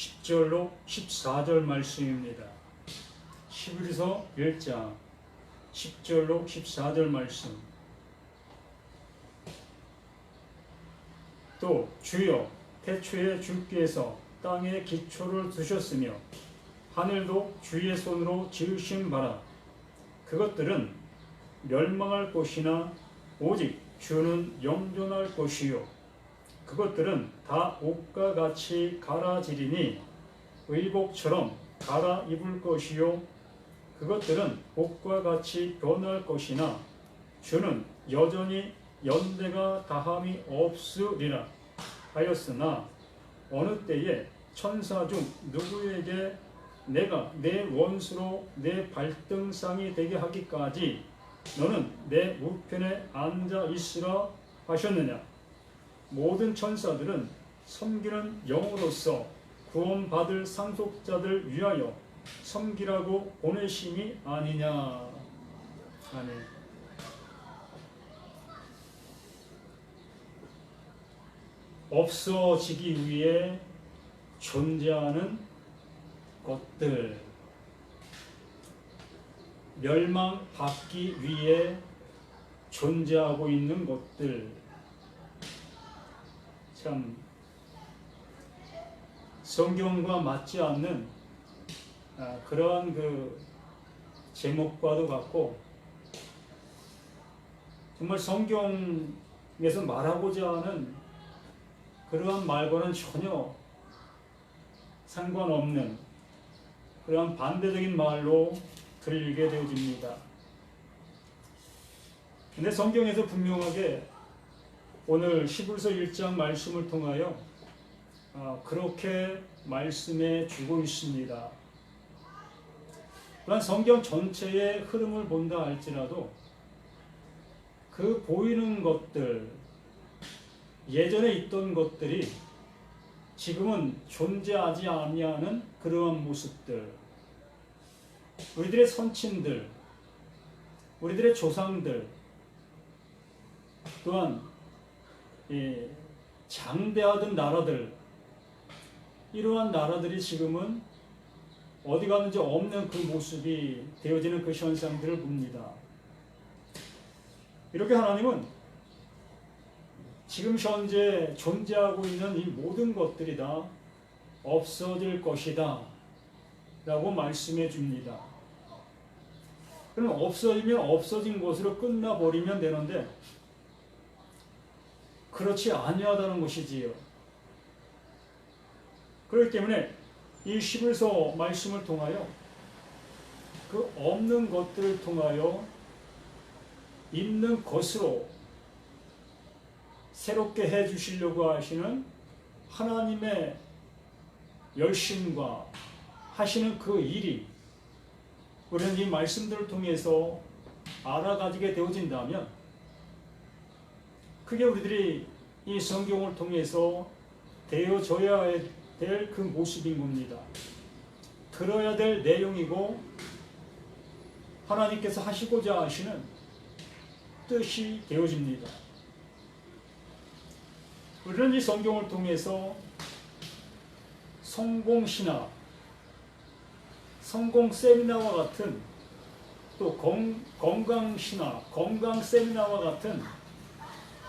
10절로 14절 말씀입니다. 히브리서 1장 10절로 14절 말씀. 또 주여 태초에 주께서 땅에 기초를 두셨으며 하늘도 주의 손으로 지으신 바라. 그것들은 멸망할 것이나 오직 주는 영존할 것이요 그것들은 다 옷과 같이 갈아지리니 의복처럼 갈아입을 것이요 그것들은 옷과 같이 변할 것이나 주는 여전히 연대가 다함이 없으리라 하였으나 어느 때에 천사 중 누구에게 내가 내 원수로 내 발등상이 되게 하기까지 너는 내 우편에 앉아 있으라 하셨느냐. 모든 천사들은 섬기는 영으로서 구원받을 상속자들 위하여 섬기라고 보내심이 아니냐. 아멘. 없어지기 위해 존재하는 것들, 멸망받기 위해 존재하고 있는 것들. 참 성경과 맞지 않는 그러한 그 제목과도 같고, 정말 성경에서 말하고자 하는 그러한 말과는 전혀 상관없는 그러한 반대적인 말로 들리게 되어집니다. 근데 성경에서 분명하게 오늘 히브리서 1장 말씀을 통하여 그렇게 말씀해 주고 있습니다. 또한 성경 전체의 흐름을 본다 할지라도 그 보이는 것들, 예전에 있던 것들이 지금은 존재하지 아니하는 그러한 모습들, 우리들의 선친들, 우리들의 조상들, 또한 장대하던 나라들, 이러한 나라들이 지금은 어디 갔는지 없는 그 모습이 되어지는 그 현상들을 봅니다. 이렇게 하나님은 지금 현재 존재하고 있는 이 모든 것들이 다 없어질 것이다 라고 말씀해 줍니다. 그럼 없어지면 없어진 것으로 끝나버리면 되는데 그렇지 아니하다는 것이지요. 그렇기 때문에 이 히브리서 말씀을 통하여 그 없는 것들을 통하여 있는 것으로 새롭게 해 주시려고 하시는 하나님의 열심과 하시는 그 일이 우리는 이 말씀들을 통해서 알아가지게 되어진다면 그게 우리들이 이 성경을 통해서 되어져야 될 그 모습인 겁니다. 들어야 될 내용이고 하나님께서 하시고자 하시는 뜻이 되어집니다. 우리는 이 성경을 통해서 성공신화, 성공세미나와 같은 또 건강신화, 건강세미나와 같은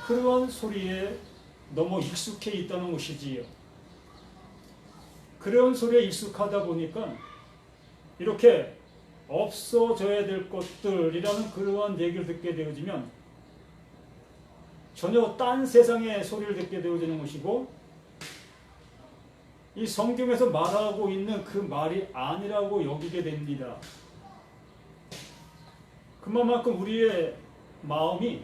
그러한 소리에 너무 익숙해 있다는 것이지요. 그런 소리에 익숙하다 보니까 이렇게 없어져야 될 것들이라는 그러한 얘기를 듣게 되어지면 전혀 딴 세상의 소리를 듣게 되어지는 것이고 이 성경에서 말하고 있는 그 말이 아니라고 여기게 됩니다. 그만큼 우리의 마음이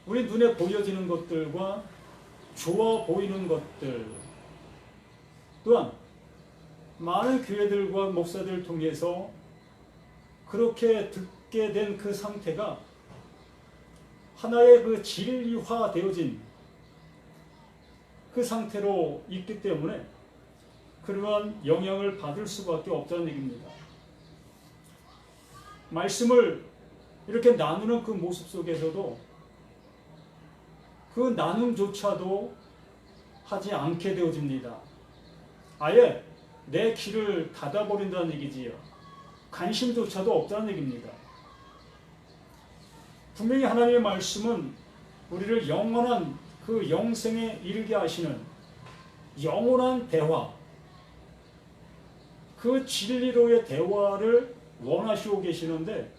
우리 눈에 보여지는 것들과 좋아 보이는 것들, 또한 많은 교회들과 목사들을 통해서 그렇게 듣게 된 그 상태가 하나의 그 진리화 되어진 그 상태로 있기 때문에 그러한 영향을 받을 수밖에 없다는 얘기입니다. 말씀을 이렇게 나누는 그 모습 속에서도 그 나눔조차도 하지 않게 되어집니다. 아예 내 길을 닫아버린다는 얘기지요. 관심조차도 없다는 얘기입니다. 분명히 하나님의 말씀은 우리를 영원한 그 영생에 이르게 하시는 영원한 대화, 그 진리로의 대화를 원하시고 계시는데,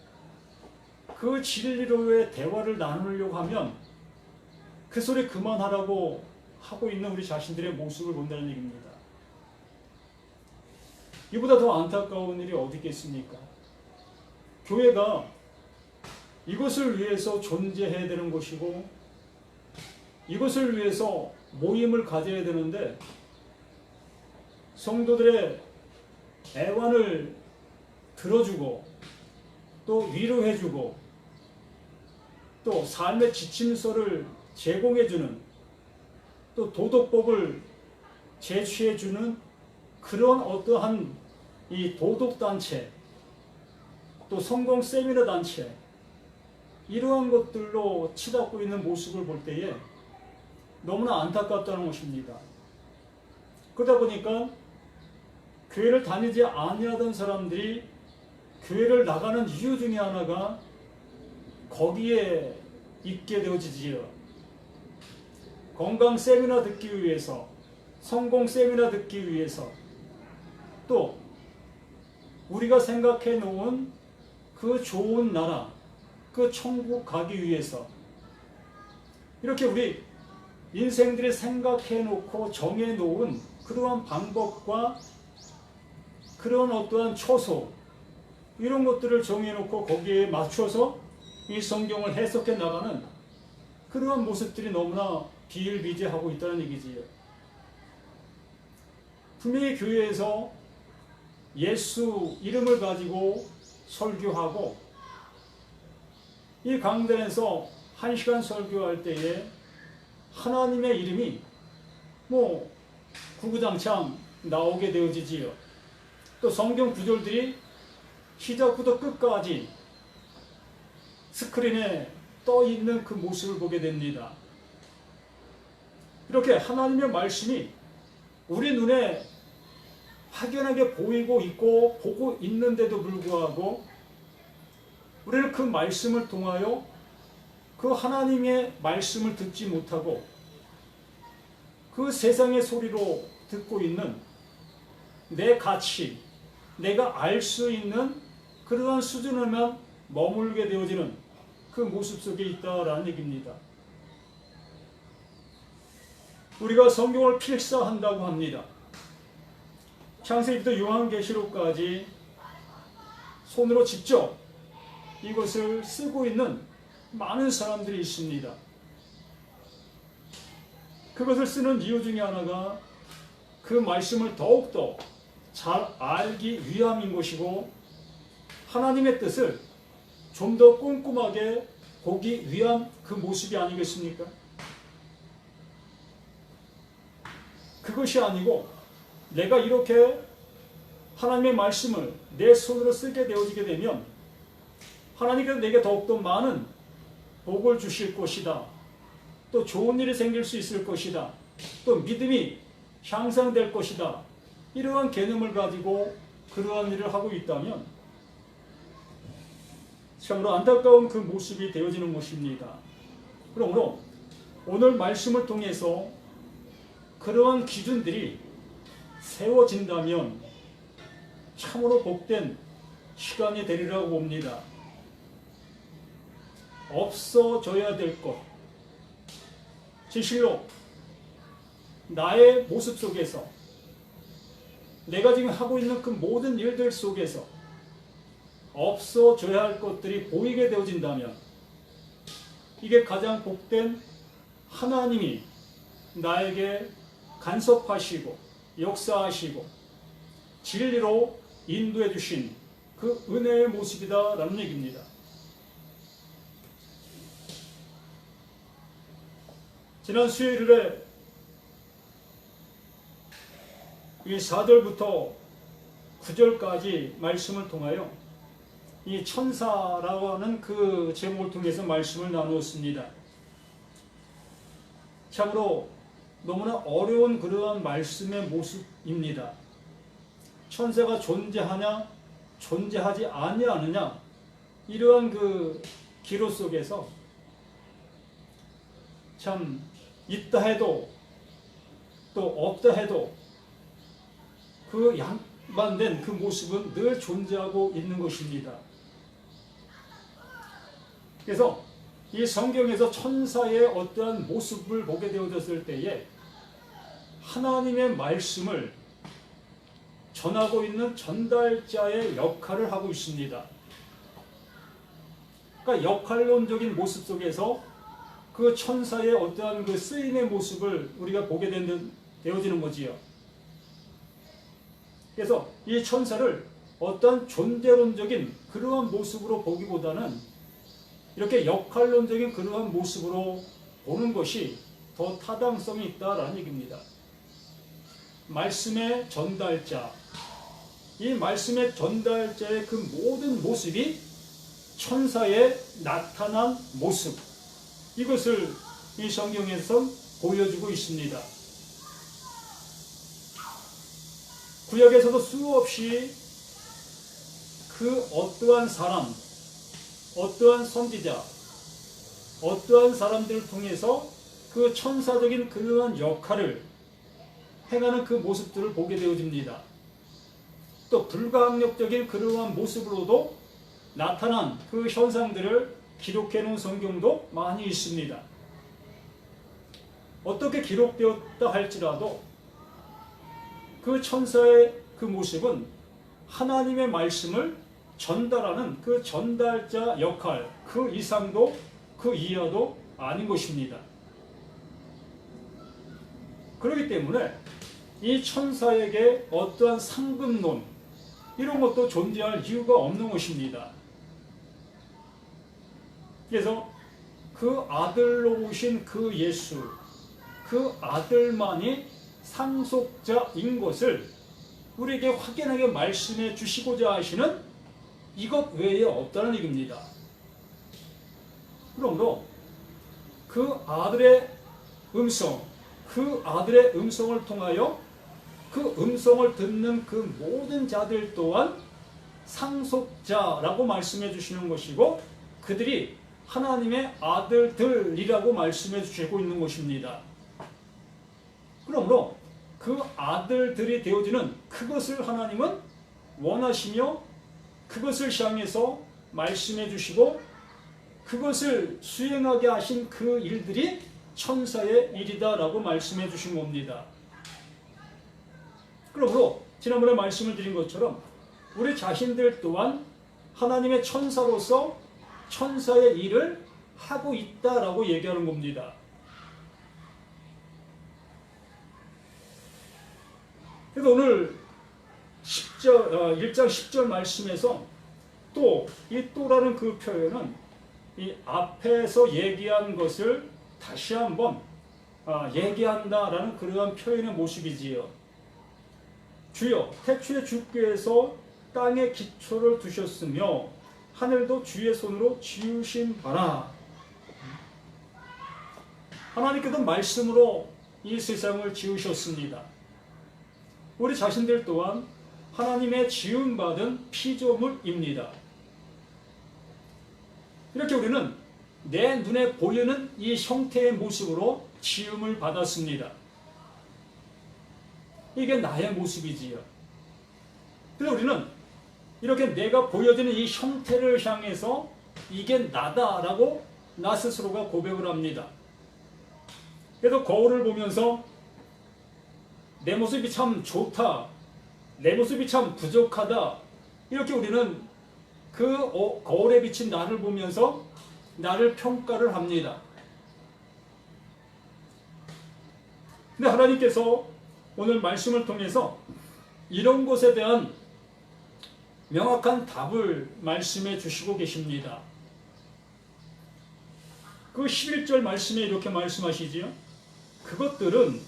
그 진리로의 대화를 나누려고 하면 그 소리 그만하라고 하고 있는 우리 자신들의 모습을 본다는 얘기입니다. 이보다 더 안타까운 일이 어디 있겠습니까? 교회가 이것을 위해서 존재해야 되는 것이고, 이것을 위해서 모임을 가져야 되는데, 성도들의 애환을 들어주고 또 위로해주고 또 삶의 지침서를 제공해주는, 또 도덕법을 제시해주는 그런 어떠한 이 도덕단체, 또 성공 세미나 단체, 이러한 것들로 치닫고 있는 모습을 볼 때에 너무나 안타깝다는 것입니다. 그러다 보니까 교회를 다니지 아니하던 사람들이 교회를 나가는 이유 중에 하나가 거기에 있게 되어지지요. 건강 세미나 듣기 위해서, 성공 세미나 듣기 위해서, 또 우리가 생각해 놓은 그 좋은 나라, 그 천국 가기 위해서, 이렇게 우리 인생들이 생각해 놓고 정해 놓은 그러한 방법과 그런 어떠한 처소, 이런 것들을 정해 놓고 거기에 맞춰서 이 성경을 해석해 나가는 그러한 모습들이 너무나 비일비재하고 있다는 얘기지요. 분명히 교회에서 예수 이름을 가지고 설교하고, 이 강단에서 1시간 설교할 때에 하나님의 이름이 구구장창 나오게 되어지지요. 또 성경 구절들이 시작부터 끝까지 스크린에 떠 있는 그 모습을 보게 됩니다. 이렇게 하나님의 말씀이 우리 눈에 확연하게 보이고 있고 보고 있는데도 불구하고 우리는 그 말씀을 통하여 그 하나님의 말씀을 듣지 못하고 그 세상의 소리로 듣고 있는 내 가치, 내가 알 수 있는 그러한 수준에만 머물게 되어지는 그 모습 속에 있다라는 얘기입니다. 우리가 성경을 필사한다고 합니다. 창세기부터 요한계시록까지 손으로 직접 이것을 쓰고 있는 많은 사람들이 있습니다. 그것을 쓰는 이유 중에 하나가 그 말씀을 더욱더 잘 알기 위함인 것이고, 하나님의 뜻을 좀 더 꼼꼼하게 보기 위한 그 모습이 아니겠습니까? 그것이 아니고 내가 이렇게 하나님의 말씀을 내 손으로 쓰게 되어지게 되면 하나님께서 내게 더욱더 많은 복을 주실 것이다, 또 좋은 일이 생길 수 있을 것이다, 또 믿음이 향상될 것이다, 이러한 개념을 가지고 그러한 일을 하고 있다면 참으로 안타까운 그 모습이 되어지는 것입니다. 그러므로 오늘 말씀을 통해서 그러한 기준들이 세워진다면 참으로 복된 시간이 되리라고 봅니다. 없어져야 될 것, 진실로 나의 모습 속에서, 내가 지금 하고 있는 그 모든 일들 속에서 없어져야 할 것들이 보이게 되어진다면 이게 가장 복된 하나님이 나에게 간섭하시고 역사하시고 진리로 인도해 주신 그 은혜의 모습이다라는 얘기입니다. 지난 수요일에 이 4절부터 9절까지 말씀을 통하여 이 천사라고 하는 그 제목을 통해서 말씀을 나누었습니다. 참으로 너무나 어려운 그러한 말씀의 모습입니다. 천사가 존재하냐 존재하지 아니하느냐 이러한 그 기로 속에서 참 있다 해도 또 없다 해도 그 양반된 그 모습은 늘 존재하고 있는 것입니다. 그래서 이 성경에서 천사의 어떠한 모습을 보게 되어졌을 때에 하나님의 말씀을 전하고 있는 전달자의 역할을 하고 있습니다. 그러니까 역할론적인 모습 속에서 그 천사의 어떠한 그 쓰임의 모습을 우리가 보게 되어지는 거지요. 그래서 이 천사를 어떠한 존재론적인 그러한 모습으로 보기보다는 이렇게 역할론적인 그러한 모습으로 보는 것이 더 타당성이 있다라는 얘기입니다. 말씀의 전달자, 이 말씀의 전달자의 그 모든 모습이 천사의 나타난 모습, 이것을 이 성경에서 보여주고 있습니다. 구약에서도 수없이 그 어떠한 사람, 어떠한 선지자, 어떠한 사람들을 통해서 그 천사적인 그러한 역할을 행하는 그 모습들을 보게 되어집니다. 또 불가항력적인 그러한 모습으로도 나타난 그 현상들을 기록해 놓은 성경도 많이 있습니다. 어떻게 기록되었다 할지라도 그 천사의 그 모습은 하나님의 말씀을 전달하는 그 전달자 역할, 그 이상도 그 이하도 아닌 것입니다. 그렇기 때문에 이 천사에게 어떠한 상급론 이런 것도 존재할 이유가 없는 것입니다. 그래서 그 아들로 오신 그 예수, 그 아들만이 상속자인 것을 우리에게 확연하게 말씀해 주시고자 하시는 이것 외에 없다는 얘기입니다. 그러므로 그 아들의 음성, 그 아들의 음성을 통하여 그 음성을 듣는 그 모든 자들 또한 상속자라고 말씀해 주시는 것이고 그들이 하나님의 아들들이라고 말씀해 주시고 있는 것입니다. 그러므로 그 아들들이 되어지는 그것을 하나님은 원하시며 그것을 향해서 말씀해 주시고 그것을 수행하게 하신 그 일들이 천사의 일이다라고 말씀해 주신 겁니다. 그러므로 지난번에 말씀을 드린 것처럼 우리 자신들 또한 하나님의 천사로서 천사의 일을 하고 있다라고 얘기하는 겁니다. 그래서 오늘 1장 10절 말씀에서 또 이 또라는 그 표현은 이 앞에서 얘기한 것을 다시 한번 얘기한다라는 그러한 표현의 모습이지요. 주여 태초에 주께서 땅에 기초를 두셨으며 하늘도 주의 손으로 지으신 바라. 하나님께서 말씀으로 이 세상을 지으셨습니다. 우리 자신들 또한 하나님의 지음받은 피조물입니다. 이렇게 우리는 내 눈에 보이는 이 형태의 모습으로 지음을 받았습니다. 이게 나의 모습이지요. 그래서 우리는 이렇게 내가 보여지는 이 형태를 향해서 이게 나다라고 나 스스로가 고백을 합니다. 그래서 거울을 보면서 내 모습이 참 좋다, 내 모습이 참 부족하다, 이렇게 우리는 그 거울에 비친 나를 보면서 나를 평가를 합니다. 근데 하나님께서 오늘 말씀을 통해서 이런 것에 대한 명확한 답을 말씀해 주시고 계십니다. 그 11절 말씀에 이렇게 말씀하시지요. 그것들은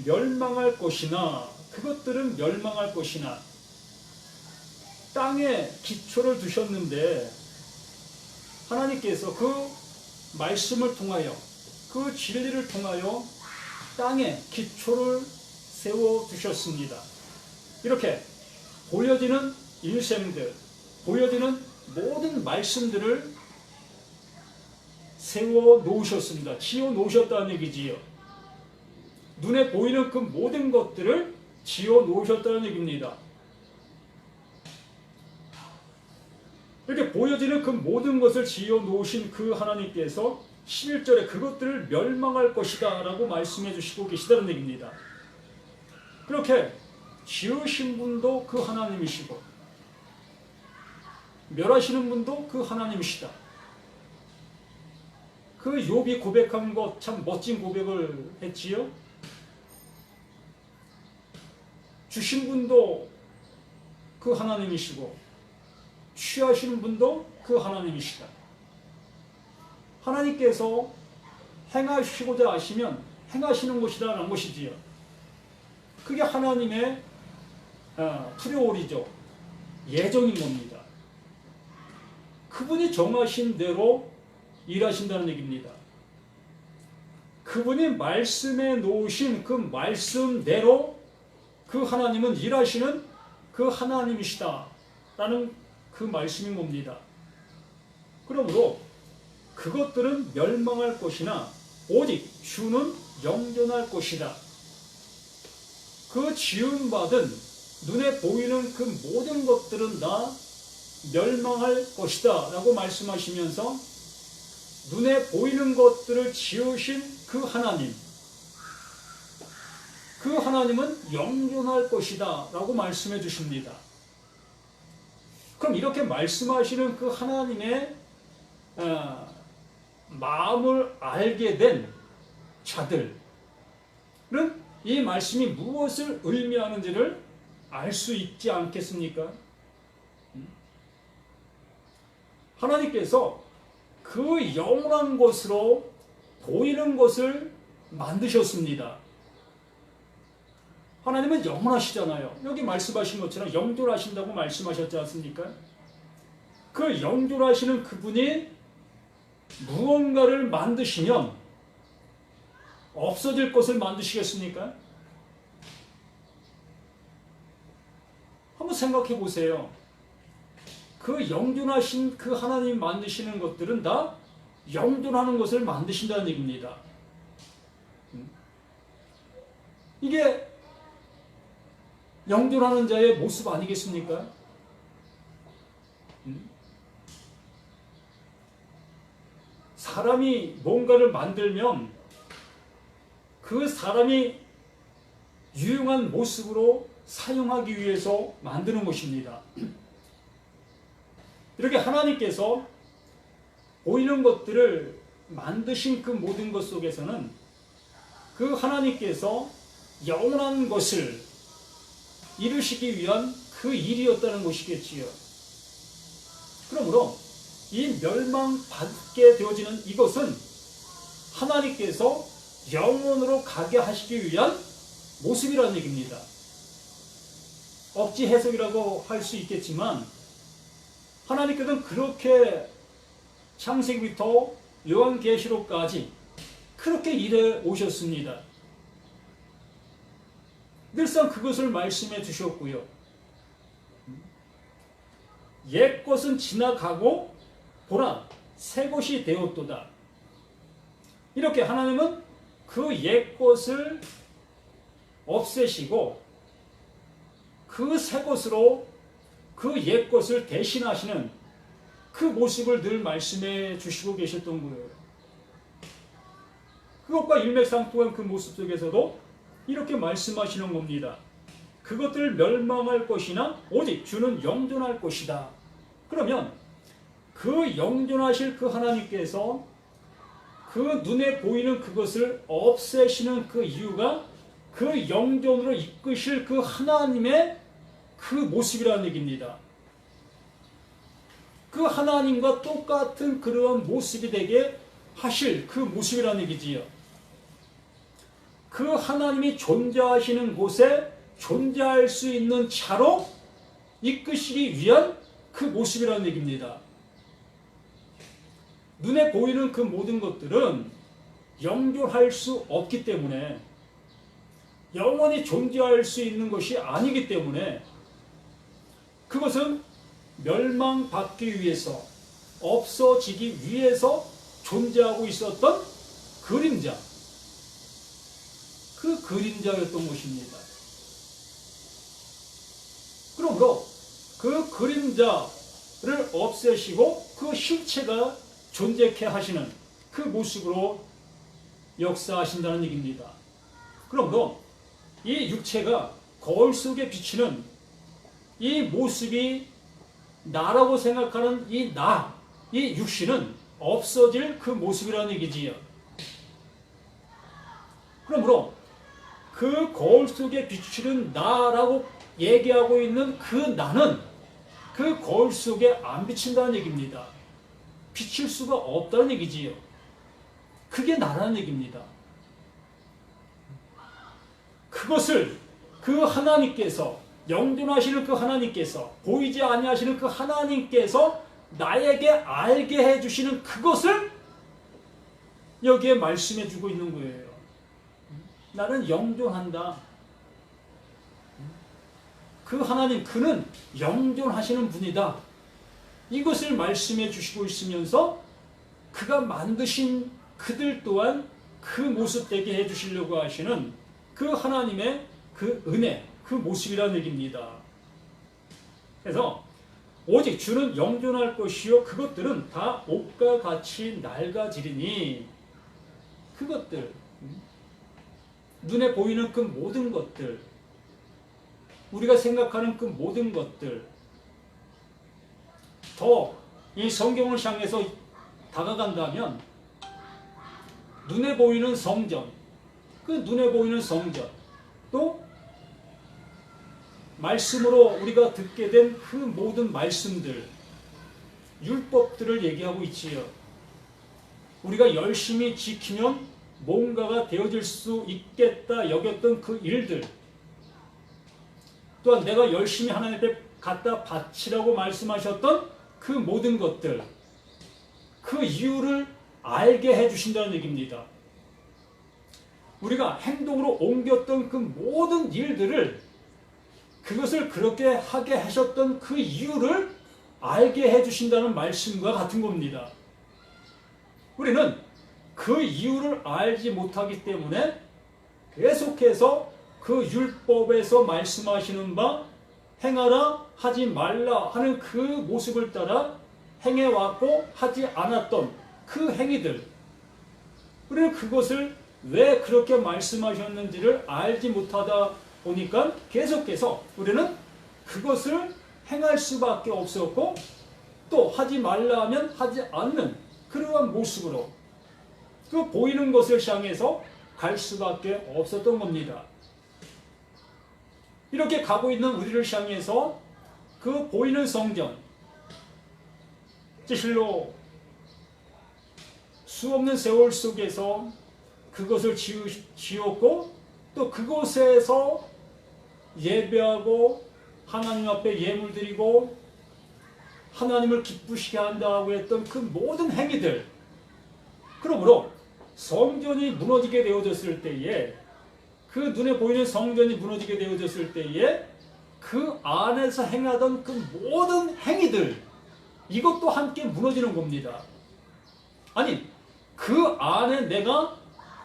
멸망할 것이나 그것들은 멸망할 것이나 땅에 기초를 두셨는데 하나님께서 그 말씀을 통하여 그 진리를 통하여 땅에 기초를 세워두셨습니다. 이렇게 보여지는 일생들, 보여지는 모든 말씀들을 세워놓으셨습니다. 지어놓으셨다는 얘기지요. 눈에 보이는 그 모든 것들을 지어놓으셨다는 얘기입니다. 이렇게 보여지는 그 모든 것을 지어놓으신 그 하나님께서 11절에 그것들을 멸망할 것이다 라고 말씀해 주시고 계시다는 얘기입니다. 그렇게 지으신 분도 그 하나님이시고 멸하시는 분도 그 하나님이시다. 그 욥이 고백한 것 참 멋진 고백을 했지요. 주신 분도 그 하나님이시고 취하시는 분도 그 하나님이시다. 하나님께서 행하시고자 하시면 행하시는 것이다라는 것이지요. 그게 하나님의 프레올이죠. 예정인 겁니다. 그분이 정하신 대로 일하신다는 얘기입니다. 그분이 말씀해 놓으신 그 말씀대로 그 하나님은 일하시는 그 하나님이시다 라는 그 말씀인 겁니다. 그러므로 그것들은 멸망할 것이나 오직 주는 영존할 것이다. 그 지음받은 눈에 보이는 그 모든 것들은 다 멸망할 것이다 라고 말씀하시면서 눈에 보이는 것들을 지으신 그 하나님, 그 하나님은 영존할 것이다 라고 말씀해 주십니다. 그럼 이렇게 말씀하시는 그 하나님의 마음을 알게 된 자들은 이 말씀이 무엇을 의미하는지를 알 수 있지 않겠습니까? 하나님께서 그 영원한 것으로 보이는 것을 만드셨습니다. 하나님은 영원하시잖아요. 여기 말씀하신 것처럼 영존하신다고 말씀하셨지 않습니까? 그 영존하시는 그분이 무언가를 만드시면 없어질 것을 만드시겠습니까? 한번 생각해 보세요. 그 영존하신 그 하나님 만드시는 것들은 다 영존하는 것을 만드신다는 얘기입니다. 이게 영존하는 자의 모습 아니겠습니까? 사람이 뭔가를 만들면 그 사람이 유용한 모습으로 사용하기 위해서 만드는 것입니다. 이렇게 하나님께서 보이는 것들을 만드신 그 모든 것 속에서는 그 하나님께서 영원한 것을 이루시기 위한 그 일이었다는 것이겠지요. 그러므로 이 멸망받게 되어지는 이것은 하나님께서 영원으로 가게 하시기 위한 모습이라는 얘기입니다. 억지 해석이라고 할 수 있겠지만 하나님께서는 그렇게 창세기부터 요한계시록까지 그렇게 일해 오셨습니다. 늘상 그것을 말씀해 주셨고요. 옛 것은 지나가고 보라 새 것이 되었도다. 이렇게 하나님은 그 옛 것을 없애시고 그 새 것으로 그 옛 것을 대신하시는 그 모습을 늘 말씀해 주시고 계셨던 거예요. 그것과 일맥상통한 그 모습 속에서도 이렇게 말씀하시는 겁니다. 그것들을 멸망할 것이나 오직 주는 영존할 것이다. 그러면 그 영존하실 그 하나님께서 그 눈에 보이는 그것을 없애시는 그 이유가 그 영존으로 이끄실 그 하나님의 그 모습이라는 얘기입니다. 그 하나님과 똑같은 그러한 모습이 되게 하실 그 모습이라는 얘기지요. 그 하나님이 존재하시는 곳에 존재할 수 있는 자로 이끄시기 위한 그 모습이라는 얘기입니다. 눈에 보이는 그 모든 것들은 영존할 수 없기 때문에 영원히 존재할 수 있는 것이 아니기 때문에 그것은 멸망받기 위해서, 없어지기 위해서 존재하고 있었던 그림자, 그 그림자였던 것입니다. 그러므로 그 그림자를 없애시고 그 실체가 존재케 하시는 그 모습으로 역사하신다는 얘기입니다. 그러므로 이 육체가 거울 속에 비치는 이 모습이 나라고 생각하는 이 나, 이 육신은 없어질 그 모습이라는 얘기지요. 그러므로 그 거울 속에 비치는 나라고 얘기하고 있는 그 나는 그 거울 속에 안 비친다는 얘기입니다. 비칠 수가 없다는 얘기지요. 그게 나라는 얘기입니다. 그것을 그 하나님께서, 영존하시는 그 하나님께서, 보이지 아니하시는 그 하나님께서 나에게 알게 해주시는 그것을 여기에 말씀해 주고 있는 거예요. 나는 영존한다. 그 하나님, 그는 영존하시는 분이다. 이것을 말씀해 주시고 있으면서 그가 만드신 그들 또한 그 모습 되게 해 주시려고 하시는 그 하나님의 그 은혜, 그 모습이라는 얘기입니다. 그래서 오직 주는 영존할 것이요 그것들은 다 옷과 같이 낡아지리니, 그것들, 눈에 보이는 그 모든 것들, 우리가 생각하는 그 모든 것들, 더 이 성경을 향해서 다가간다면 눈에 보이는 성전, 그 눈에 보이는 성전, 또 말씀으로 우리가 듣게 된 그 모든 말씀들, 율법들을 얘기하고 있지요. 우리가 열심히 지키면 뭔가가 되어질 수 있겠다 여겼던 그 일들, 또한 내가 열심히 하나님 앞에 갖다 바치라고 말씀하셨던 그 모든 것들, 그 이유를 알게 해주신다는 얘기입니다. 우리가 행동으로 옮겼던 그 모든 일들을, 그것을 그렇게 하게 하셨던 그 이유를 알게 해주신다는 말씀과 같은 겁니다. 우리는 그 이유를 알지 못하기 때문에 계속해서 그 율법에서 말씀하시는 바 행하라 하지 말라 하는 그 모습을 따라 행해왔고 하지 않았던 그 행위들, 우리는 그것을 왜 그렇게 말씀하셨는지를 알지 못하다 보니까 계속해서 우리는 그것을 행할 수밖에 없었고, 또 하지 말라 하면 하지 않는 그러한 모습으로 그 보이는 것을 향해서 갈 수밖에 없었던 겁니다. 이렇게 가고 있는 우리를 향해서 그 보이는 성전, 실로 수없는 세월 속에서 그것을 지었고, 또 그곳에서 예배하고 하나님 앞에 예물 드리고 하나님을 기쁘시게 한다고 했던 그 모든 행위들, 그러므로 성전이 무너지게 되어졌을 때에, 그 눈에 보이는 성전이 무너지게 되어졌을 때에 그 안에서 행하던 그 모든 행위들, 이것도 함께 무너지는 겁니다. 아니, 그 안에 내가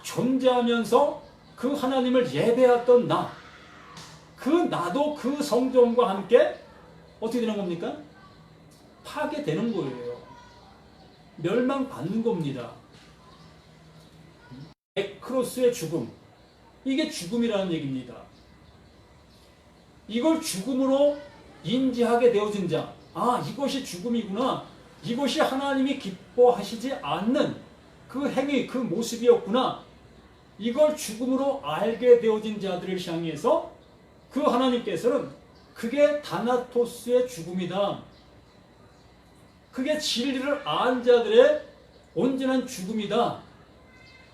존재하면서 그 하나님을 예배했던 나, 그 나도 그 성전과 함께 어떻게 되는 겁니까? 파괴되는 거예요. 멸망받는 겁니다. 에크로스의 죽음, 이게 죽음이라는 얘기입니다. 이걸 죽음으로 인지하게 되어진 자, 아, 이것이 죽음이구나, 이것이 하나님이 기뻐하시지 않는 그 행위, 그 모습이었구나, 이걸 죽음으로 알게 되어진 자들을 향해서 그 하나님께서는 그게 다나토스의 죽음이다, 그게 진리를 안 자들의 온전한 죽음이다,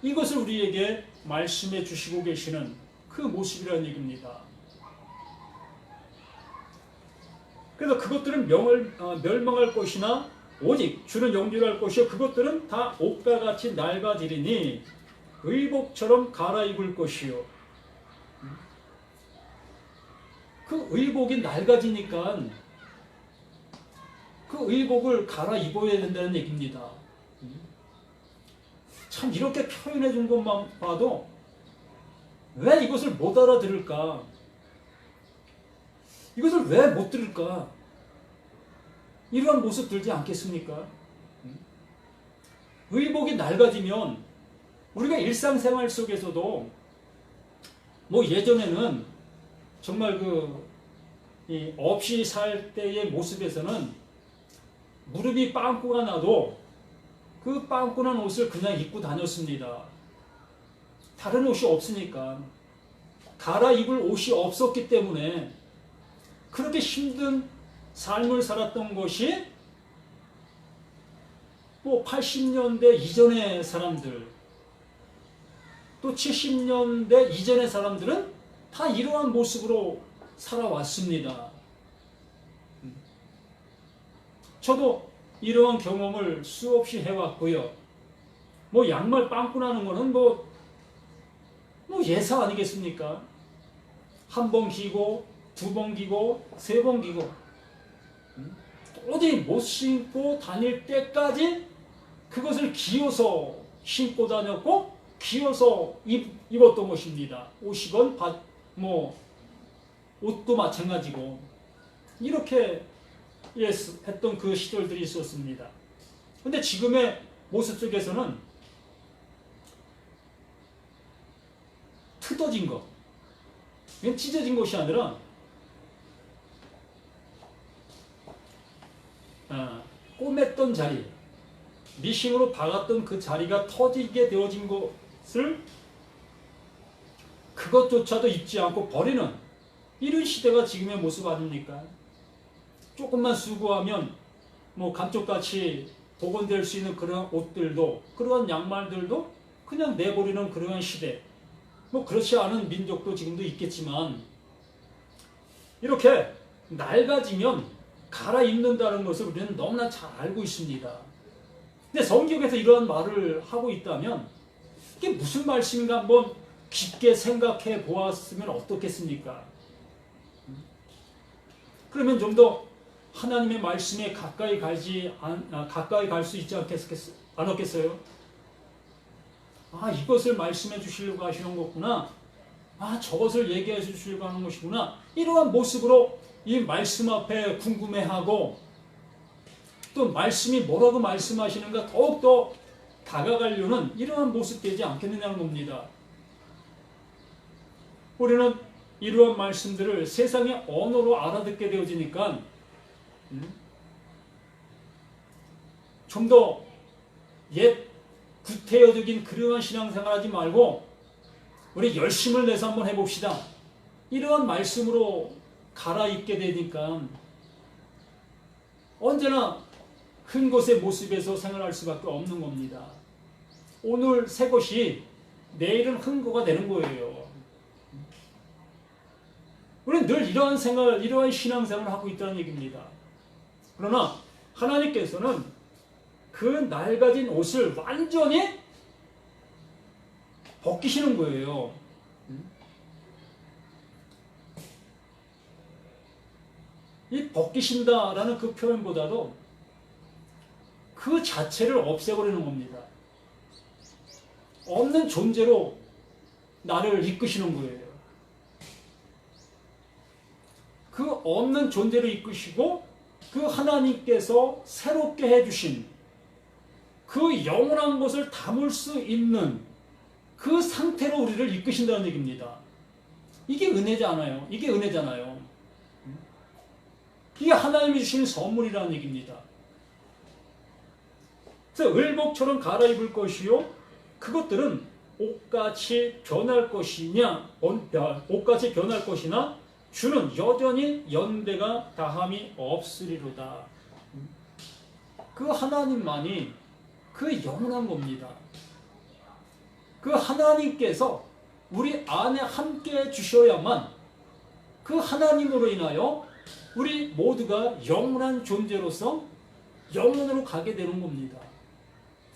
이것을 우리에게 말씀해 주시고 계시는 그 모습이라는 얘기입니다. 그래서 그것들은 멸망할 것이나 오직 주는 영존할 것이요 그것들은 다 옷과 같이 낡아지리니 의복처럼 갈아입을 것이요. 그 의복이 낡아지니까 그 의복을 갈아입어야 된다는 얘기입니다. 참 이렇게 표현해 준 것만 봐도 왜 이것을 못 알아들을까? 이것을 왜 못 들을까? 이러한 모습 들지 않겠습니까? 의복이 낡아지면 우리가 일상생활 속에서도 뭐 예전에는 정말 없이 살 때의 모습에서는 무릎이 빵꾸가 나도 그 빵꾸난 옷을 그냥 입고 다녔습니다. 다른 옷이 없으니까. 갈아입을 옷이 없었기 때문에 그렇게 힘든 삶을 살았던 것이 뭐 80년대 이전의 사람들, 또 70년대 이전의 사람들은 다 이러한 모습으로 살아왔습니다. 저도 이러한 경험을 수없이 해왔고요. 뭐 양말 빵꾸 나는 거는 뭐 예사 아니겠습니까? 한 번 기고, 두 번 기고, 세 번 기고, 어디 못 신고 다닐 때까지 그것을 기어서 신고 다녔고, 기어서 입었던 것입니다. 옷이건, 옷도 마찬가지고, 이렇게 했던 그 시절들이 있었습니다. 근데 지금의 모습 속에서는 트어진 것, 이건 찢어진 것이 아니라 꼬맸던 자리, 미싱으로 박았던 그 자리가 터지게 되어진 것을 그것조차도 입지 않고 버리는 이런 시대가 지금의 모습 아닙니까? 조금만 수고하면 뭐 감쪽같이 복원될 수 있는 그런 옷들도, 그러한 양말들도 그냥 내버리는 그러한 시대. 뭐 그렇지 않은 민족도 지금도 있겠지만 이렇게 낡아지면 갈아입는다는 것을 우리는 너무나 잘 알고 있습니다. 근데 성경에서 이러한 말을 하고 있다면 이게 무슨 말씀인가 한번 깊게 생각해 보았으면 어떻겠습니까? 그러면 좀 더 하나님의 말씀에 가까이 갈 수 있지 않았겠어요? 이것을 말씀해 주시려고 하시는 거구나. 저것을 얘기해 주시려고 하는 것이구나. 이러한 모습으로 이 말씀 앞에 궁금해하고 또 말씀이 뭐라고 말씀하시는가 더욱더 다가가려는 이러한 모습 되지 않겠느냐는 겁니다. 우리는 이러한 말씀들을 세상의 언어로 알아듣게 되어지니까 좀 더 옛 구태여적인 그러한 신앙생활 하지 말고 우리 열심을 내서 한번 해봅시다. 이러한 말씀으로 갈아입게 되니까 언제나 큰 것의 모습에서 생활할 수밖에 없는 겁니다. 오늘 새 것이 내일은 큰 거가 되는 거예요. 우리는 늘 이러한 이러한 신앙생활을 하고 있다는 얘기입니다. 그러나 하나님께서는 그 낡아진 옷을 완전히 벗기시는 거예요. 이 벗기신다라는 그 표현보다도 그 자체를 없애버리는 겁니다. 없는 존재로 나를 이끄시는 거예요. 그 없는 존재로 이끄시고 그 하나님께서 새롭게 해주신 그 영원한 것을 담을 수 있는 그 상태로 우리를 이끄신다는 얘기입니다. 이게 은혜잖아요. 이게 은혜잖아요. 이게 하나님이 주시는 선물이라는 얘기입니다. 그래서 을복처럼 갈아입을 것이요 그것들은 옷같이 변할 것이냐 옷같이 변할 것이나 주는 여전히 연대가 다함이 없으리로다. 그 하나님만이 그 영원한 겁니다. 그 하나님께서 우리 안에 함께 주셔야만 그 하나님으로 인하여 우리 모두가 영원한 존재로서 영원으로 가게 되는 겁니다.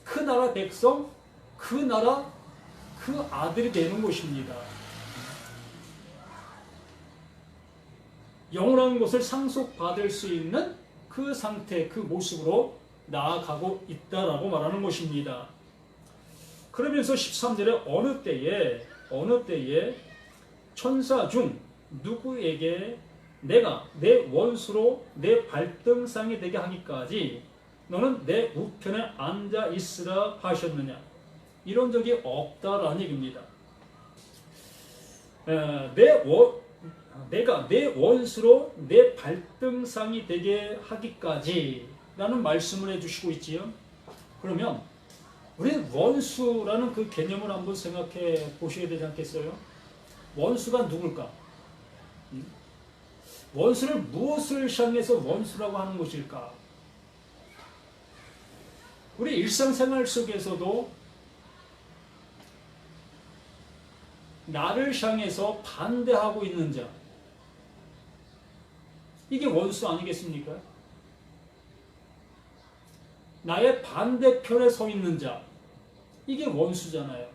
그 나라 백성, 그 나라 그 아들이 되는 것입니다. 영원한 것을 상속받을 수 있는 그 상태, 그 모습으로 나아가고 있다라고 말하는 것입니다. 그러면서 13절에 어느 때에 천사 중 누구에게 내가 내 원수로 내 발등상이 되게 하기까지 너는 내 우편에 앉아 있으라 하셨느냐. 이런 적이 없다라는 얘기입니다. 내가 내 원수로 내 발등상이 되게 하기까지 라는 말씀을 해주시고 있지요. 그러면 우리는 원수라는 그 개념을 한번 생각해 보셔야 되지 않겠어요? 원수가 누굴까? 원수를 무엇을 향해서 원수라고 하는 것일까? 우리 일상생활 속에서도 나를 향해서 반대하고 있는 자, 이게 원수 아니겠습니까? 나의 반대편에 서 있는 자, 이게 원수잖아요.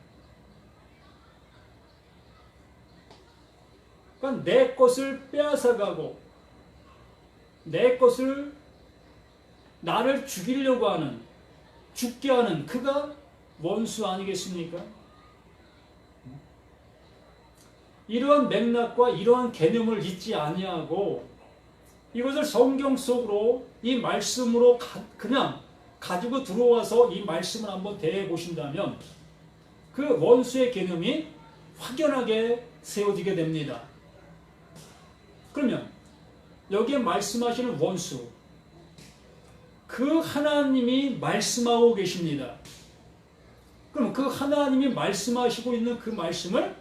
그러니까 내 것을 빼앗아가고 내 것을 나를 죽이려고 하는, 죽게 하는 그가 원수 아니겠습니까? 이러한 맥락과 이러한 개념을 잊지 아니하고 이것을 성경 속으로 이 말씀으로 그냥 가지고 들어와서 이 말씀을 한번 대해 보신다면 그 원수의 개념이 확연하게 세워지게 됩니다. 그러면 여기에 말씀하시는 원수, 그 하나님이 말씀하고 계십니다. 그럼 그 하나님이 말씀하시고 있는 그 말씀을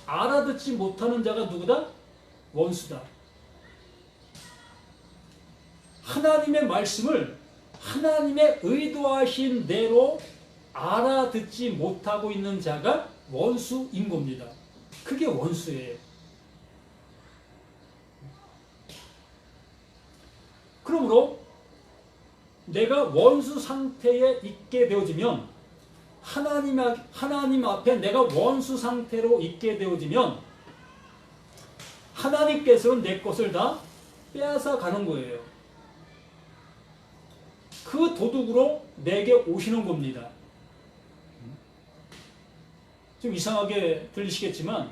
알아듣지 못하는 자가 누구다? 원수다. 하나님의 말씀을 하나님의 의도하신 대로 알아듣지 못하고 있는 자가 원수인 겁니다. 그게 원수예요. 그러므로 내가 원수 상태에 있게 되어지면 하나님 앞에 내가 원수 상태로 있게 되어지면 하나님께서는 내 것을 다 빼앗아 가는 거예요. 그 도둑으로 내게 오시는 겁니다. 좀 이상하게 들리시겠지만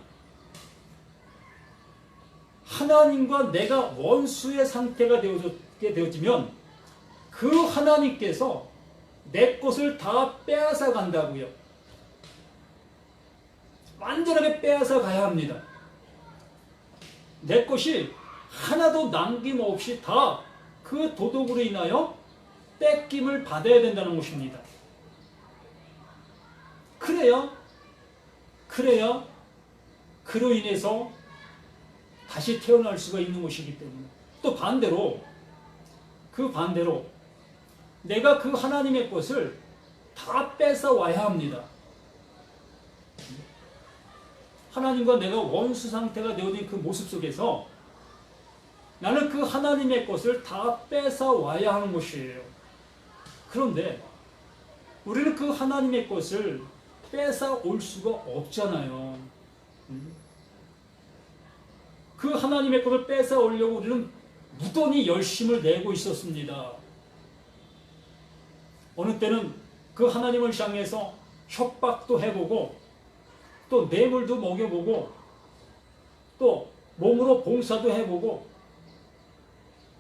하나님과 내가 원수의 상태가 되어지게 되어지면 그 하나님께서 내 것을 다 빼앗아 간다고요. 완전하게 빼앗아 가야 합니다. 내 것이 하나도 남김없이 다 그 도둑으로 인하여 뺏김을 받아야 된다는 것입니다. 그래야 그로 인해서 다시 태어날 수가 있는 것이기 때문에. 또 반대로 내가 그 하나님의 것을 다 뺏어 와야 합니다. 하나님과 내가 원수 상태가 되어진 그 모습 속에서 나는 그 하나님의 것을 다 뺏어 와야 하는 것이에요. 그런데 우리는 그 하나님의 것을 뺏어 올 수가 없잖아요. 그 하나님의 것을 뺏어 오려고 우리는 무던히 열심을 내고 있었습니다. 어느 때는 그 하나님을 향해서 협박도 해보고 또 뇌물도 먹여보고 또 몸으로 봉사도 해보고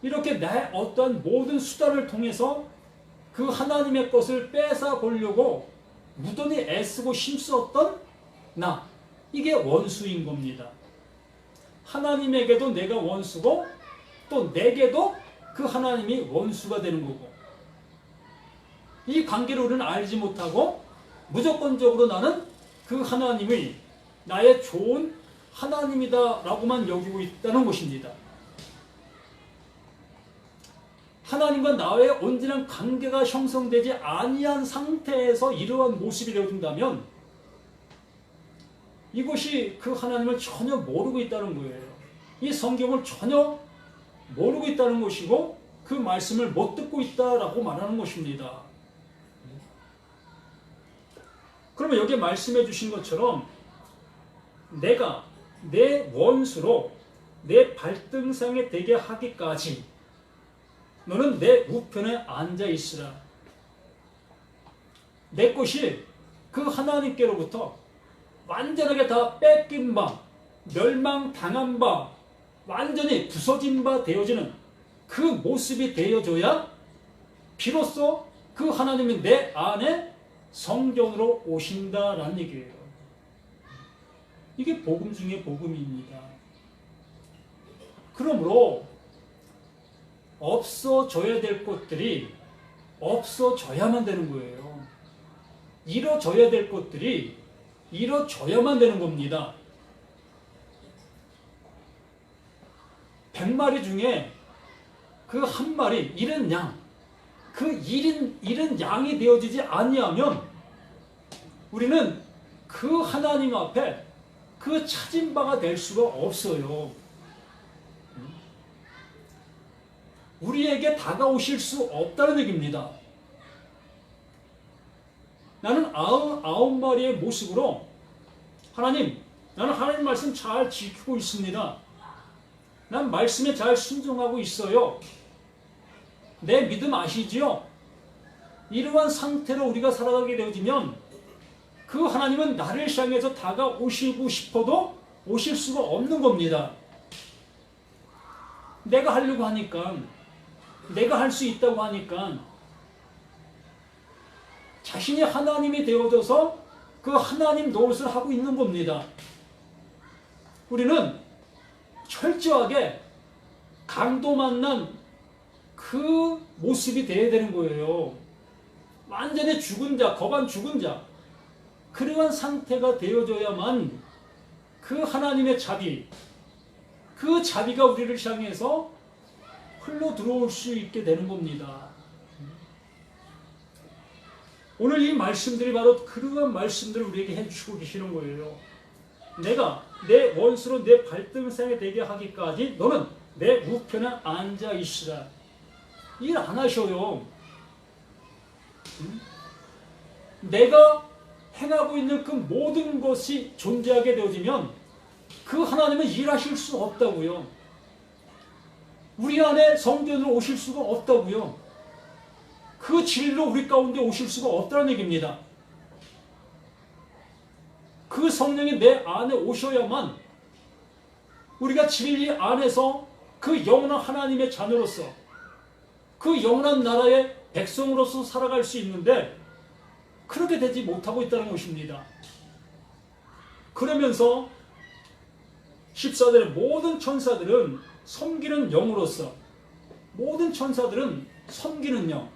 이렇게 내 어떠한 모든 수단을 통해서 그 하나님의 것을 뺏어 보려고 무던히 애쓰고 힘썼던 나, 이게 원수인 겁니다. 하나님에게도 내가 원수고 또 내게도 그 하나님이 원수가 되는 거고, 이 관계를 우리는 알지 못하고 무조건적으로 나는 그 하나님이 나의 좋은 하나님이다 라고만 여기고 있다는 것입니다. 하나님과 나의 온전한 관계가 형성되지 아니한 상태에서 이러한 모습이 되어진다면 이것이 그 하나님을 전혀 모르고 있다는 거예요. 이 성경을 전혀 모르고 있다는 것이고 그 말씀을 못 듣고 있다라고 말하는 것입니다. 그러면 여기에 말씀해 주신 것처럼 내가 내 원수로 내 발등상에 되게 하기까지 너는 내 우편에 앉아 있으라. 내 것이 그 하나님께로부터 완전하게 다 뺏긴 바, 멸망당한 바, 완전히 부서진 바 되어지는 그 모습이 되어져야 비로소 그 하나님이 내 안에 성전으로 오신다라는 얘기예요. 이게 복음 중에 복음입니다. 그러므로 없어져야 될 것들이 없어져야만 되는 거예요. 이뤄져야 될 것들이 이뤄져야만 되는 겁니다. 100마리 중에 그 한 마리 잃은 양, 그 잃은 양이 되어지지 아니하면 우리는 그 하나님 앞에 그 찾은 바가 될 수가 없어요. 우리에게 다가오실 수 없다는 얘기입니다. 나는 99마리의 모습으로 하나님, 나는 하나님 말씀 잘 지키고 있습니다. 난 말씀에 잘 순종하고 있어요. 내 믿음 아시지요? 이러한 상태로 우리가 살아가게 되어지면 그 하나님은 나를 향해서 다가오시고 싶어도 오실 수가 없는 겁니다. 내가 하려고 하니까, 내가 할 수 있다고 하니까 자신이 하나님이 되어져서 그 하나님 노릇을 하고 있는 겁니다. 우리는 철저하게 강도 만난 그 모습이 되어야 되는 거예요. 완전히 죽은 자, 거반 죽은 자, 그러한 상태가 되어져야만 그 하나님의 자비, 그 자비가 우리를 향해서 흘러 들어올 수 있게 되는 겁니다. 오늘 이 말씀들이 바로 그러한 말씀들을 우리에게 해주시고 계시는 거예요. 내가 내 원수로 내 발등상에 되게 하기까지 너는 내 우편에 앉아 있으라. 일 안 하셔요. 내가 행하고 있는 그 모든 것이 존재하게 되어지면 그 하나님은 일하실 수 없다고요. 우리 안에 성전으로 오실 수가 없다고요. 그 진리로 우리 가운데 오실 수가 없다는 얘기입니다. 그 성령이 내 안에 오셔야만 우리가 진리 안에서 그 영원한 하나님의 자녀로서 그 영원한 나라의 백성으로서 살아갈 수 있는데 그렇게 되지 못하고 있다는 것입니다. 그러면서 14절에 모든 천사들은 섬기는 영으로서, 모든 천사들은 섬기는 영.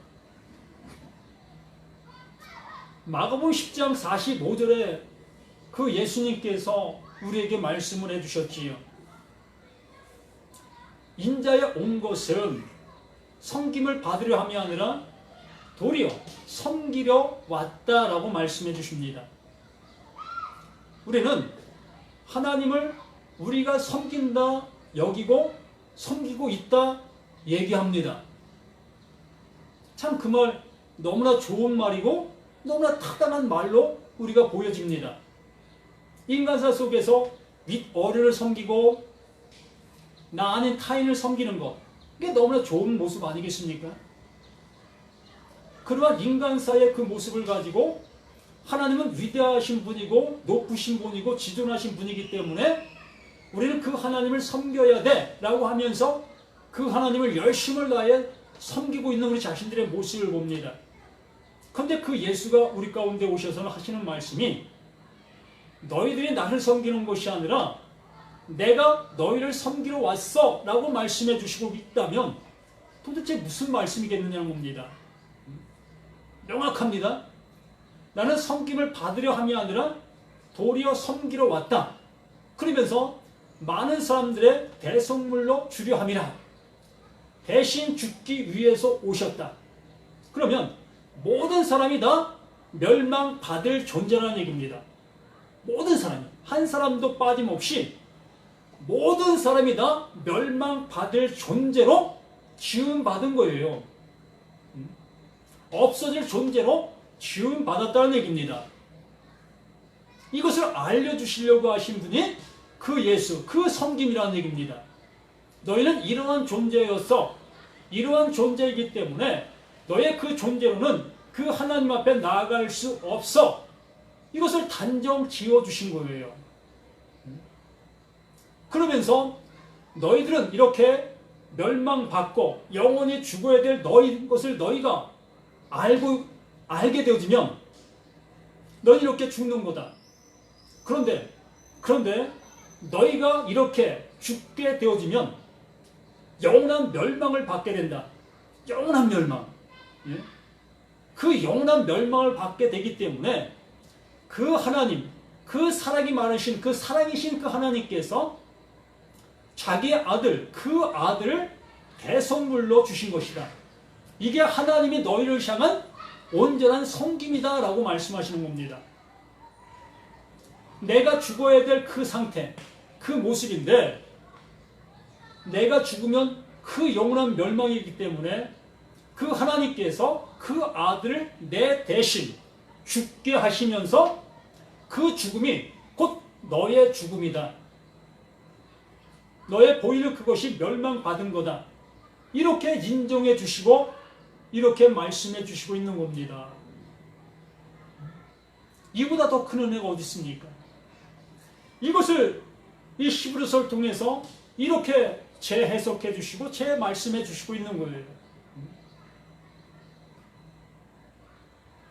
마가복음 10장 45절에 그 예수님께서 우리에게 말씀을 해주셨지요. 인자에 온 것은 섬김을 받으려 함이 아니라 도리어 섬기려 왔다라고 말씀해 주십니다. 우리는 하나님을 우리가 섬긴다 여기고 섬기고 있다 얘기합니다. 참 그 말 너무나 좋은 말이고 너무나 타당한 말로 우리가 보여집니다. 인간사 속에서 윗어류를 섬기고 나 아닌 타인을 섬기는 것, 이게 너무나 좋은 모습 아니겠습니까? 그러한 인간사의 그 모습을 가지고 하나님은 위대하신 분이고 높으신 분이고 지존하신 분이기 때문에 우리는 그 하나님을 섬겨야 돼 라고 하면서 그 하나님을 열심을 다해 섬기고 있는 우리 자신들의 모습을 봅니다. 그런데 그 예수가 우리 가운데 오셔서는 하시는 말씀이 너희들이 나를 섬기는 것이 아니라 내가 너희를 섬기러 왔어 라고 말씀해 주시고 있다면 도대체 무슨 말씀이겠느냐는 겁니다. 명확합니다. 나는 섬김을 받으려 함이 아니라 도리어 섬기러 왔다. 그러면서 많은 사람들의 대속물로 주려 함이라. 대신 죽기 위해서 오셨다. 그러면 모든 사람이 다 멸망받을 존재라는 얘기입니다. 모든 사람이, 한 사람도 빠짐없이 모든 사람이 다 멸망받을 존재로 지음받은 거예요. 없어질 존재로 지음받았다는 얘기입니다. 이것을 알려주시려고 하신 분이 그 예수, 그 섬김이라는 얘기입니다. 너희는 이러한 존재였어. 이러한 존재이기 때문에 너의 그 존재로는 그 하나님 앞에 나아갈 수 없어. 이것을 단정 지어주신 거예요. 그러면서 너희들은 이렇게 멸망받고 영원히 죽어야 될 것을 너희가 알게 되어지면 너희 이렇게 죽는 거다. 그런데 너희가 이렇게 죽게 되어지면 영원한 멸망을 받게 된다. 영원한 멸망. 예? 그 영원한 멸망을 받게 되기 때문에 그 하나님, 그 사랑이 많으신 그 사랑이신 그 하나님께서 자기의 아들, 그 아들을 대선물로 주신 것이다. 이게 하나님이 너희를 향한 온전한 섬김이다 라고 말씀하시는 겁니다. 내가 죽어야 될 그 상태, 그 모습인데 내가 죽으면 그 영원한 멸망이기 때문에 그 하나님께서 그 아들을 내 대신 죽게 하시면서 그 죽음이 곧 너의 죽음이다. 너의 보이는 그것이 멸망받은 거다. 이렇게 인정해 주시고 이렇게 말씀해 주시고 있는 겁니다. 이보다 더 큰 은혜가 어디 있습니까? 이것을 이 히브리서를 통해서 이렇게 재해석해 주시고 재말씀해 주시고 있는 거예요.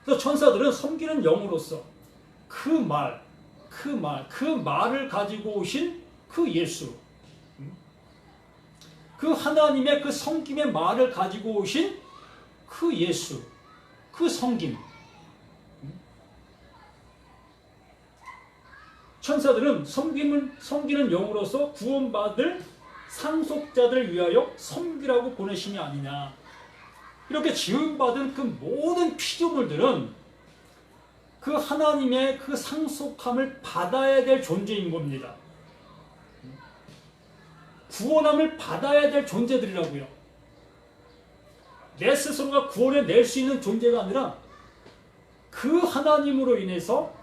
그래서 천사들은 섬기는 영으로서 그 말을 가지고 오신 그 예수, 그 하나님의 그 섬김의 말을 가지고 오신 그 예수, 그 섬김. 천사들은 섬기는 영으로서 구원받을 상속자들을 위하여 섬기라고 보내심이 아니냐. 이렇게 지음받은 그 모든 피조물들은 그 하나님의 그 상속함을 받아야 될 존재인 겁니다. 구원함을 받아야 될 존재들이라고요. 내 스스로가 구원해낼 수 있는 존재가 아니라 그 하나님으로 인해서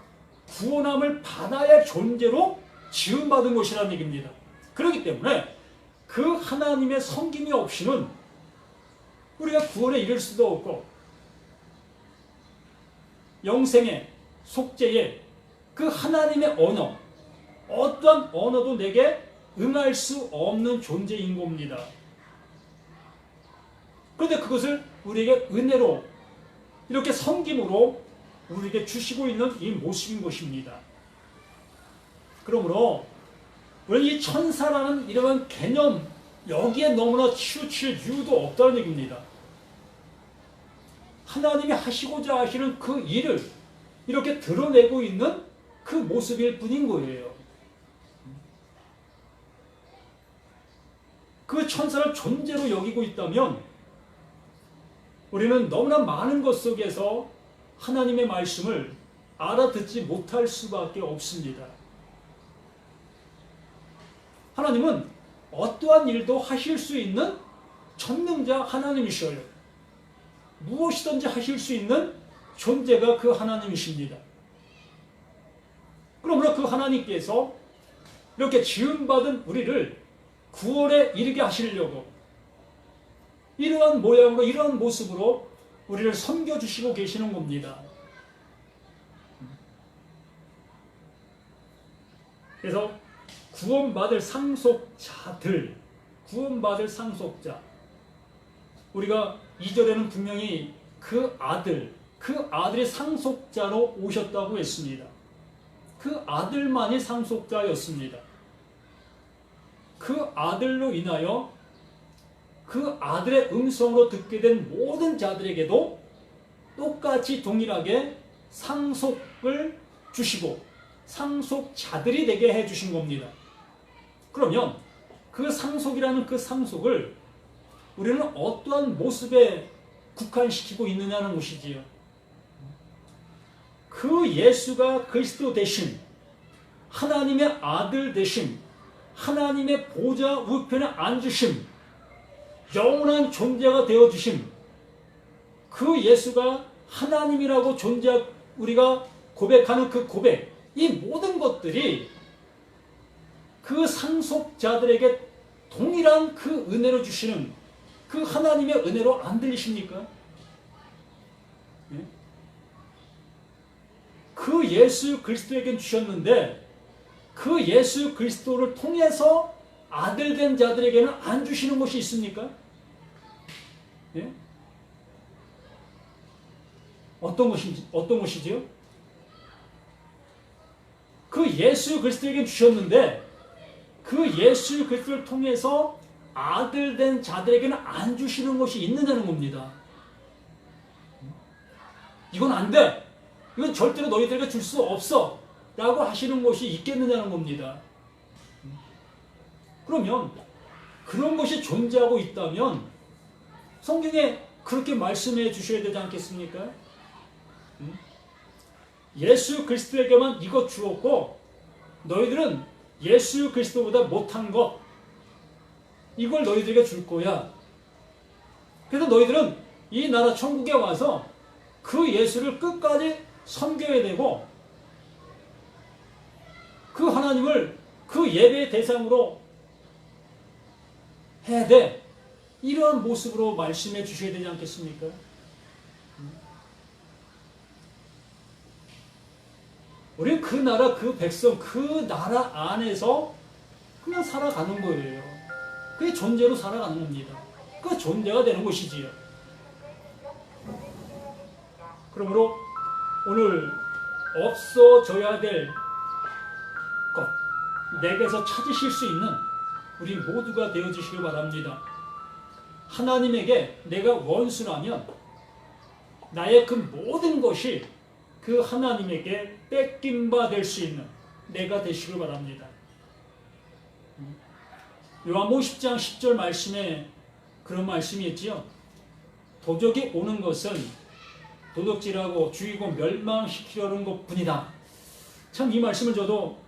구원함을 받아야 할 존재로 지음받은 것이라는 얘기입니다. 그렇기 때문에 그 하나님의 섬김이 없이는 우리가 구원에 이를 수도 없고 영생의 속죄의 그 하나님의 언어, 어떠한 언어도 내게 응할 수 없는 존재인 겁니다. 그런데 그것을 우리에게 은혜로 이렇게 섬김으로 우리에게 주시고 있는 이 모습인 것입니다. 그러므로 우리는 이 천사라는 이런 개념 여기에 너무나 치우칠 이유도 없다는 얘기입니다. 하나님이 하시고자 하시는 그 일을 이렇게 드러내고 있는 그 모습일 뿐인 거예요. 그 천사를 존재로 여기고 있다면 우리는 너무나 많은 것 속에서 하나님의 말씀을 알아듣지 못할 수밖에 없습니다. 하나님은 어떠한 일도 하실 수 있는 전능자 하나님이셔요. 무엇이든지 하실 수 있는 존재가 그 하나님이십니다. 그러므로 그 하나님께서 이렇게 지음받은 우리를 구원에 이르게 하시려고 이러한 모양으로 이러한 모습으로 우리를 섬겨주시고 계시는 겁니다. 그래서 구원받을 상속자들, 구원받을 상속자, 우리가 2절에는 분명히 그 아들이 상속자로 오셨다고 했습니다. 그 아들만이 상속자였습니다. 그 아들로 인하여 그 아들의 음성으로 듣게 된 모든 자들에게도 똑같이 동일하게 상속을 주시고 상속자들이 되게 해주신 겁니다. 그러면 그 상속이라는 그 상속을 우리는 어떠한 모습에 국한시키고 있느냐는 것이지요. 그 예수가 그리스도 되심, 하나님의 아들 되심, 하나님의 보좌 우편에 앉으심, 영원한 존재가 되어주심, 그 예수가 하나님이라고 우리가 고백하는 그 고백, 이 모든 것들이 그 상속자들에게 동일한 그 은혜로 주시는 그 하나님의 은혜로 안 들리십니까? 예? 그 예수 그리스도에게 주셨는데 그 예수 그리스도를 통해서 아들 된 자들에게는 안 주시는 것이 있습니까? 예? 어떤 것이지요? 그 예수 그리스도에게 주셨는데 그 예수 그리스도를 통해서 아들 된 자들에게는 안 주시는 것이 있느냐는 겁니다. 이건 안 돼. 이건 절대로 너희들에게 줄 수 없어. 라고 하시는 것이 있겠느냐는 겁니다. 그러면 그런 것이 존재하고 있다면 성경에 그렇게 말씀해 주셔야 되지 않겠습니까? 예수 그리스도에게만 이것 주었고 너희들은 예수 그리스도보다 못한 것 이걸 너희들에게 줄 거야. 그래서 너희들은 이 나라 천국에 와서 그 예수를 끝까지 섬겨야 되고 그 하나님을 그 예배의 대상으로 해야 돼. 이러한 모습으로 말씀해 주셔야 되지 않겠습니까? 우리는 그 나라, 그 백성, 그 나라 안에서 그냥 살아가는 거예요. 그게 존재로 살아가는 겁니다. 그 존재가 되는 것이지요. 그러므로 오늘 없어져야 될 것, 내게서 찾으실 수 있는 우리 모두가 되어주시길 바랍니다. 하나님에게 내가 원수라면 나의 그 모든 것이 그 하나님에게 뺏김바 될 수 있는 내가 되시길 바랍니다. 요한복음 10장 10절 말씀에 그런 말씀이 있지요. 도적이 오는 것은 도둑질하고 죽이고 멸망시키려는 것뿐이다. 참 이 말씀을 저도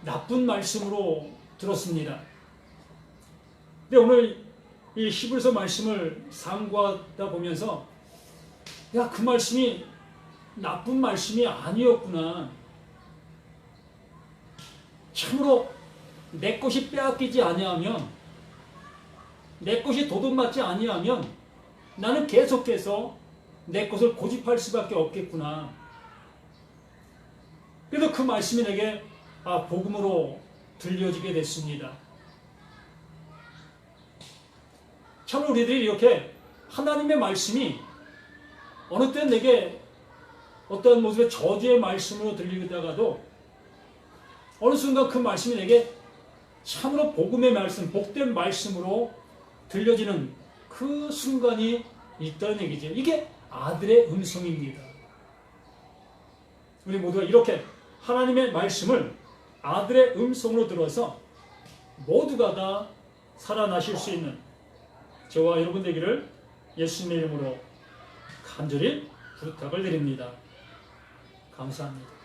나쁜 말씀으로 들었습니다. 근데 오늘 이 히브리서 말씀을 상고하다 보면서 야, 그 말씀이 나쁜 말씀이 아니었구나. 참으로 내 것이 빼앗기지 아니하면 내 것이 도둑맞지 아니하면 나는 계속해서 내 것을 고집할 수밖에 없겠구나. 그래서 그 말씀이 내게 복음으로 들려지게 됐습니다. 참으로 우리들이 이렇게 하나님의 말씀이 어느 때는 내게 어떤 모습의 저주의 말씀으로 들리다가도 어느 순간 그 말씀이 내게 참으로 복음의 말씀, 복된 말씀으로 들려지는 그 순간이 있다는 얘기죠. 이게 아들의 음성입니다. 우리 모두가 이렇게 하나님의 말씀을 아들의 음성으로 들어서 모두가 다 살아나실 수 있는 저와 여러분 되기를 예수님의 이름으로 간절히 부탁을 드립니다. 감사합니다.